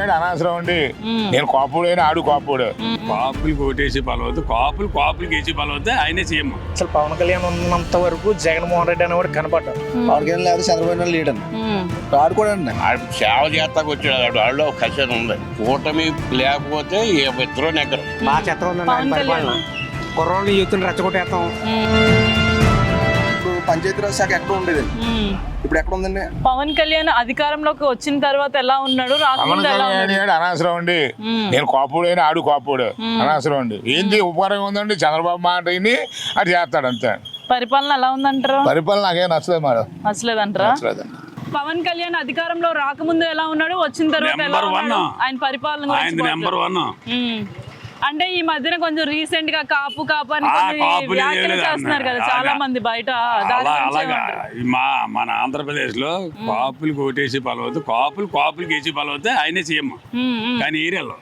అనేవాడు అనవసరం అండి. నేను కోపుడైనా ఆడు కోపుడు. కాపులు కోటేసి బలవద్దు, కాపులు కేసి బలవద్దు, ఆయనే సీఎం. అసలు పవన్ కళ్యాణ్ ఉన్నంత వరకు జగన్మోహన్ రెడ్డి అనేవాడు కనపడ్డాడు. పవన్ కళ్యాణ్ లేకపోతే చంద్రబాబు లీడ్ అండి ఆడు కూడా అండి. సేవ చేస్తాకు వచ్చాడు, ఆడలో ఖచ్చితంగా ఉంది. కూటమి లేకపోతే ఇద్దరు నెగ్గరు. మా చిత్రం ఉందండి పరిపాలన. కుర్రోళ్ళు యూత్ని రెచ్చగొట్టేస్తాం. ఇప్పుడు పంచాయతీరాజ్ శాఖ ఎక్కడ ఉండేదండి, ఇప్పుడు ఎక్కడ ఉందండి? పవన్ కళ్యాణ్ అధికారంలోకి వచ్చిన తర్వాత ఎలా ఉన్నాడు, పవన్ రాకముందు ఎలా కళ్యాణ్ ఉన్నాడు? అనేవాడు అనవసరం అండి. నేను కోపుడైనా ఆడు కోపుడు. అనవసరం అండి. ఏంది ఉపకారం ఉందండి? చంద్రబాబు మాట విని అది చేస్తాడు అంతే. పరిపాలన ఎలా ఉందంటారు? పరిపాలన నాకేం నచ్చలేదు మేడం. నచ్చలేదంటారా? నచ్చలేదండి. పవన్ కళ్యాణ్ అధికారంలో రాకముందు ఎలా ఉన్నాడు, వచ్చిన తర్వాత ఎలా నెంబర్ వన్. ఉన్నాడు? ఆయన పరిపాలన గురించి ఆయన నెంబర్ వన్. అంటే ఈ మధ్యన కొంచెం రీసెంట్ గా కాపు అని కొన్ని కాపులు వ్యాఖ్యలు చేయలేదు చేస్తున్నారు కదా చాలా మంది బయట. దాని గురించి అలాగా ఏమంటారు? మన ఆంధ్రప్రదేశ్ లో కాపులు కోటేసి బలవద్దు, కాపులు కేసి బలవద్దు, ఆయనే సీఎం. కానీ ఏరియాలో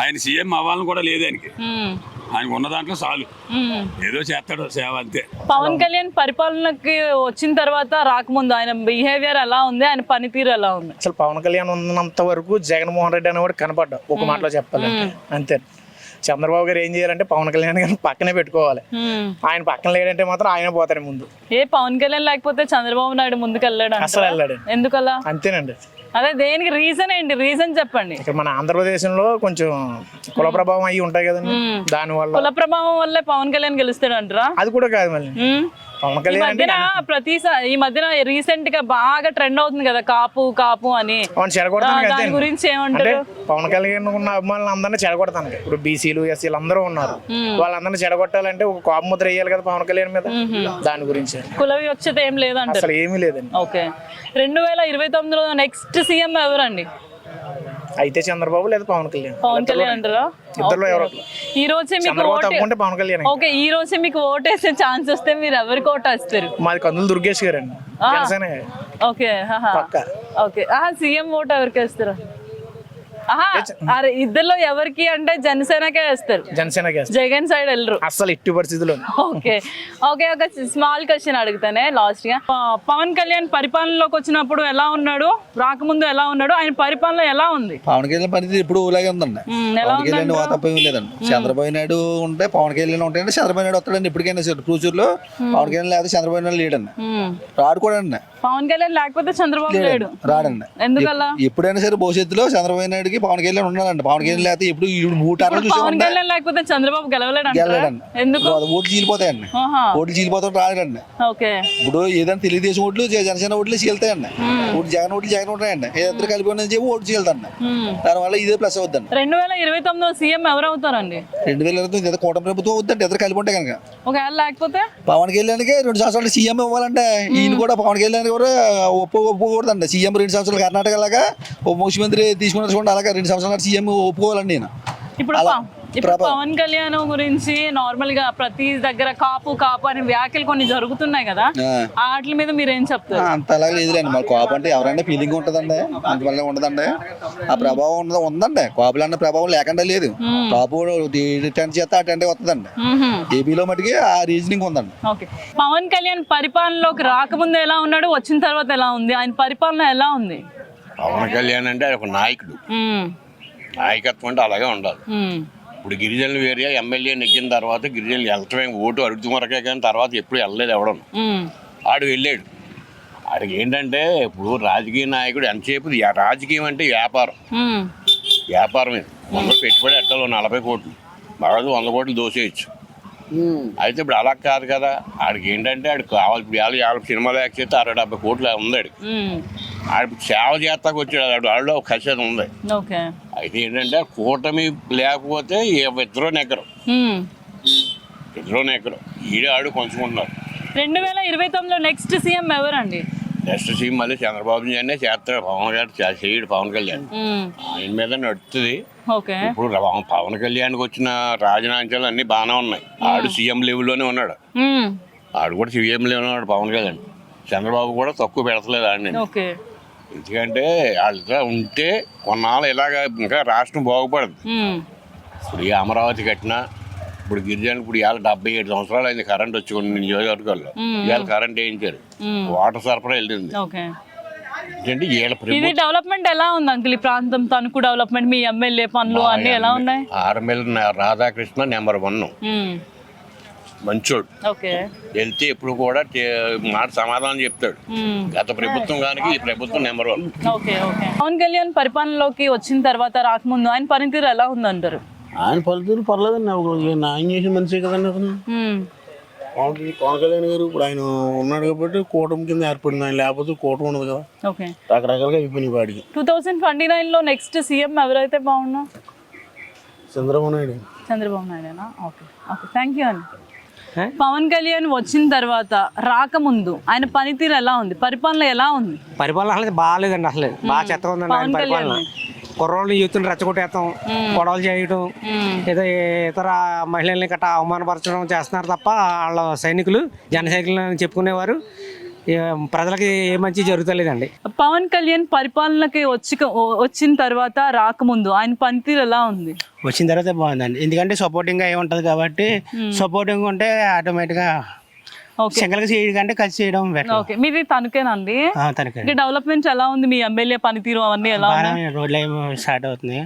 ఆయన సీఎం అవ్వాలని కూడా లేదు ఆయనకి. ఆయనకు ఉన్న దాంట్లో చాలు, ఏదో చేస్తాడు సేవ అంతే. పవన్ కళ్యాణ్ పరిపాలనకి వచ్చిన తర్వాత రాకముందు ఆయన బిహేవియర్ ఎలా ఉంది, ఆయన పనితీరు ఎలా ఉంది? అసలు పవన్ కళ్యాణ్ ఉన్నంత వరకు జగన్మోహన్ రెడ్డి అనేవాడు కనపడ్డాడు. ఒక మాటలో చెప్పాలంటే అంతే. చంద్రబాబు గారు ఏం చేయాలంటే పవన్ కళ్యాణ్ గారిని పక్కనే పెట్టుకోవాలి. ఆయన పక్కన లేడంటే మాత్రం ఆయన పోతాడు ముందు. పవన్ కళ్యాణ్ లేకపోతే చంద్రబాబు నాయుడు ముందుకు వెళ్ళాడు అసలు వెళ్ళాడు. ఎందుకలా? అంతేనండి. అదే దేనికి రీజన్ ఏంటి? రీజన్ చెప్పండి. ఇక్కడ మన ఆంధ్రప్రదేశంలో కొంచెం కుల ప్రభావం అయ్యి ఉంటాయి కదండి, దాని వల్ల. కుల ప్రభావం వల్లే పవన్ కళ్యాణ్ గెలుస్తాడు అంటారా? అది కూడా కాదు మళ్ళీ. పవన్ కళ్యాణ్ ఈ మధ్యన రీసెంట్ గా బాగా ట్రెండ్ అవుతుంది కదా కాపు అని. దాని గురించి ఏమంటారు? పవన్ కళ్యాణ్ ఉన్న అభిమానులు అందరినీ చెడగొడతాను. ఇప్పుడు బీసీలు ఎస్సీలు అందరూ ఉన్నారు, వాళ్ళందరినీ చెడగొట్టాలంటే ఒక కోప ముద్ర వేయాలి కదా పవన్ కళ్యాణ్ మీద. దాని గురించి కుల వివక్షత ఏం లేదంటారు? అసలు ఏమీ లేదండి. ఓకే. 2029లో నెక్స్ట్ సీఎం ఎవరండి? అయితే చంద్రబాబు లేదా పవన్ కళ్యాణ్. పవన్ కళ్యాణ్ అంటారా? ఇద్దరులో ఎవరో. ఈ రోజే మీకు పవన్ కళ్యాణ్. ఓకే, ఈ రోజే మీకు ఓటేసే ఛాన్స్ వస్తే మీరు ఎవరికి ఓటేస్తారు? మాది కందులు దుర్గేష్ గారు అండి, Janasena. Okay. Okay. CM vote ఎవరికి వేస్తారు? అరే ఇద్దరులో ఎవరికి అంటే జనసేనకే వేస్తారు. జనసేనకే. జగన్ సైడ్ వెళ్ళరు అసలు ఎట్టి పరిస్థితుల్లో. ఓకే. ఒక స్మాల్ క్వశ్చన్ అడుగుతానే లాస్ట్ గా. పవన్ కళ్యాణ్ పరిపాలనలోకి వచ్చినప్పుడు ఎలా ఉన్నాడు, రాకముందు ఎలా ఉన్నాడు, ఆయన పరిపాలన ఎలా ఉంది? పవన్ కళ్యాణ్ పరిస్థితి ఇప్పుడు ఊలాగే ఉందండి. పవన్ కళ్యాణ్ తప్పేం లేదండి. చంద్రబాబు నాయుడు ఉంటే పవన్ కళ్యాణ్ ఉంటాయండి, చంద్రబాబు నాయుడు వస్తాడండి. ఇప్పటికైనా ఫ్యూచర్ లో పవన్ కళ్యాణ్ లేకపోతే చంద్రబాబు నాయుడు లేడండి, రాడు కూడా అండి. పవన్ కళ్యాణ్ లేకపోతే చంద్రబాబు లేడు, రాడండి. ఎందుకలా? ఎప్పుడైనా సరే భవిష్యత్తులో చంద్రబాబు నాయుడుకి పవన్ కళ్యాణ్ ఉండాలండి. పవన్ కళ్యాణ్ లేకపోతే ఇప్పుడు 3 టర్మ్లు చూసాం. పవన్ కళ్యాణ్ లేకపోతే చంద్రబాబు గెలవలేడండి. ఎందుకు? ఓట్లు చీలిపోతాయండి. ఓట్లు చీలిపోతాం రాలేడండి. ఓకే. ఇప్పుడు ఏదైనా తెలుగుదేశం ఓట్లు జనసేన ఓట్లు చీలుతాయండి. ఇప్పుడు జగన్ ఓట్లు ఉంటాయండి. ఇద్దరు కలిపి ఉన్నది చెప్పి ఓట్లు చీలుతాండి. దానివల్ల ఇదే ప్లస్ అవుద్దండి. 2029లో సీఎం ఎవరు అవుతారండి? 2029 కూటమి ప్రభుత్వం అవుద్దండి, ఇద్దరు కలిపి ఉంటే కనుక. ఒకవేళ లేకపోతే పవన్ కళ్యాణ్కి 2 సంవత్సరాలు సీఎం ఇవ్వాలంటే ఈయన కూడా పవన్ కళ్యాణ్ కూడా ఒప్పుకోకూడదండి. సీఎం 2 సంవత్సరాలు కర్ణాటక లాగా ఉప ముఖ్యమంత్రి తీసుకున్న అలాగా 2 సంవత్సరాలు సీఎం ఒప్పుకోవాలండి నేను. ఇప్పుడు పవన్ కళ్యాణ్ గురించి నార్మల్ గా ప్రతి దగ్గర కాపు అని వ్యాఖ్యలు కొన్ని జరుగుతున్నాయి కదా, వాటి మీద మీరు ఏం చెప్తారు? అంత అలాగే లేదులేండి. మరి కాపు అంటే ఎవరైనా ఫీలింగ్ ఉంటదండి, అంతవల్ల ఉండదండి. ఆ ప్రభావం ఉందండి. కాపులు అన్న ప్రభావం లేకుండా లేదు. కాపు టెంట్ చేస్తే ఆ టెంట్ వస్తుందండి. ఏపీలో మటుకి ఆ రీజనింగ్ ఉందండి. ఓకే. పవన్ కళ్యాణ్ పరిపాలనలోకి రాకముందు ఎలా ఉన్నాడు, వచ్చిన తర్వాత ఎలా ఉంది, ఆయన పరిపాలన ఎలా ఉంది? పవన్ కళ్యాణ్ అంటే ఒక నాయకుడు, నాయకత్వం అంటే అలాగే ఉండాలి. ఇప్పుడు గిరిజనులు వేరే ఎమ్మెల్యే నెగ్గిన తర్వాత గిరిజనులు వెళ్ళటమే, ఓటు అడుగుతూ మరకే కానీ తర్వాత ఎప్పుడు వెళ్ళలేదు ఎవడం. ఆడు వెళ్ళాడు. ఆడికి ఏంటంటే ఇప్పుడు రాజకీయ నాయకుడు ఎంతసేపు రాజకీయం అంటే వ్యాపారమే. మొదలు పెట్టుబడి ఎట్టాలో 40 కోట్లు, బాగా 100 కోట్లు దోసేయచ్చు. అయితే ఇప్పుడు అలా కాదు కదా. ఆడికి ఏంటంటే ఆడికి కావాలి, 50 సినిమాలు యాక్ట్ చేస్తే 60-70 కోట్లు ఉంది. ఆడికి సేవ చేస్తాకు వచ్చాడు, ఆడలో ఖచ్చితంగా ఉంది. అయితే ఏంటంటే కూటమి లేకపోతే ఇద్దరు నెగ్గరు. ఈడే ఆడు పంచుకుంటున్నారు. 2029లో నెక్స్ట్ సీఎం ఎవరండి? నెక్స్ట్ సీఎం మళ్ళీ చంద్రబాబు నాయుడు చేస్తాడు. పవన్ గారు చేయడు. పవన్ కళ్యాణ్ ఆయన మీద నడుస్తుంది. ఇప్పుడు పవన్ కళ్యాణ్కి వచ్చిన రాజనాంచాలు అన్ని బాగానే ఉన్నాయి. ఆడు సీఎం లెవెల్లోనే ఉన్నాడు. ఆడు కూడా సీఎం లెవెల్ ఉన్నాడు పవన్ కళ్యాణ్. చంద్రబాబు కూడా తక్కువ పెడతలేదు ఆడిని. ఎందుకంటే వాళ్ళతో ఉంటే కొన్నాళ్ళు ఇలాగ ఇంకా రాష్ట్రం బాగుపడదు. ఇప్పుడు ఈ అమరావతి కట్టినా, ఇప్పుడు గిరిజనులు ఇప్పుడు ఇవాళ 77 సంవత్సరాలు అయింది కరెంట్ వచ్చి కొన్ని నియోజకవర్గాల్లో. ఇవాళ కరెంట్ వేయించారు, వాటర్ సరఫరా వెళ్ళింది. ఏంటంటే వీళ్ళ ఇది ప్రభుత్వం డెవలప్మెంట్ ఎలా ఉంది అంకుల్ ఈ ప్రాంతం తణుకు డెవలప్మెంట్ మీ ఎమ్మెల్యే పనులు అన్ని ఎలా ఉన్నాయి? ఆర్ఎంఎల్ రాధాకృష్ణ నెంబర్ 1 మంచోడు. ఓకే. వెళ్తే ఎప్పుడు కూడా మాట సమాధానం చెప్తాడు. గత ప్రభుత్వం కానీ ఈ ప్రభుత్వం number 1. Okay okay. Pawan Kalyan పరిపాలనలోకి వచ్చిన తర్వాత రాకముందు ఆయన పనితీరు ఎలా ఉందంటారు? ఆయన పలుతూరు పర్లేదండి, ఆయన చేసిన మనిషి కదండి అతను. పవన్ కళ్యాణ్ గారు ఇప్పుడు ఆయన ఉన్నాడు కాబట్టి కూటమి కింద ఏర్పడింది, ఆయన లేకపోతే కూటమి ఉండదు కదా. ఓకే. రకరకాలుగా అయిపోయినాయి వాడికి. 2029లో నెక్స్ట్ సీఎం ఎవరైతే బాగున్నా? చంద్రబాబు నాయుడు. చంద్రబాబు నాయుడేనా? ఓకే ఓకే, థ్యాంక్ యూ అండి. పవన్ కళ్యాణ్ వచ్చిన తర్వాత రాకముందు ఆయన పనితీరు ఎలా ఉంది, పరిపాలన ఎలా ఉంది? పరిపాలన అసలు బాగాలేదండి, అసలు బాగా చెత్తగా ఉందండి ఆయన పరిపాలన. కుర్రోళ్ళని యూత్ని రెచ్చగొట్టేస్తాం, గొడవలు చేయడం, ఏదో ఇతర మహిళల్ని గట్రా అవమానపరచడం చేస్తున్నారు తప్ప వాళ్ళ సైనికులు జన సైనికులు అని చెప్పుకునేవారు. ప్రజలకి ఏ మంచి జరుగుతలేదండి. పవన్ కళ్యాణ్ పరిపాలనకి వచ్చిన తర్వాత రాకముందు ఆయన పనితీరు ఎలా ఉంది? వచ్చిన తర్వాత బాగుందండి, ఎందుకంటే సపోర్టింగ్గా ఏముంటుంది కాబట్టి. సపోర్టింగ్ ఉంటే ఆటోమేటిక్గా సింగిల్ గా చేయడం కంటే కలిసి చేయడం బెటర్. ఓకే. మీది తణుకేనండి? తనకే డెవలప్మెంట్ ఎలా ఉంది, మీ ఎమ్మెల్యే పనితీరు అవన్నీ ఎలా ఉన్నాయి? రోడ్లు ఏమో స్టార్ట్ అవుతుంది,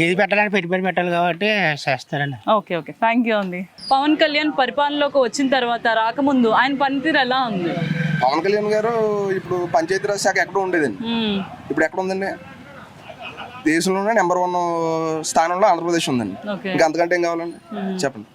ఏది పెట్టాలని పెట్టుబడి పెట్టాలి కాబట్టి చేస్తారండి. ఓకే ఓకే, థ్యాంక్ యూ అండి. పవన్ కళ్యాణ్ పరిపాలనలోకి వచ్చిన తర్వాత రాకముందు ఆయన పనితీరు ఎలా ఉంది? పవన్ కళ్యాణ్ గారు ఇప్పుడు పంచాయతీరాజ్ శాఖ ఎక్కడ ఉండేదండి, ఇప్పుడు ఎక్కడ ఉందండి? దేశంలోనే నెంబర్ 1 స్థానంలో ఆంధ్రప్రదేశ్ ఉందండి. ఇంకా అంతకంటే ఏం కావాలండి చెప్పండి.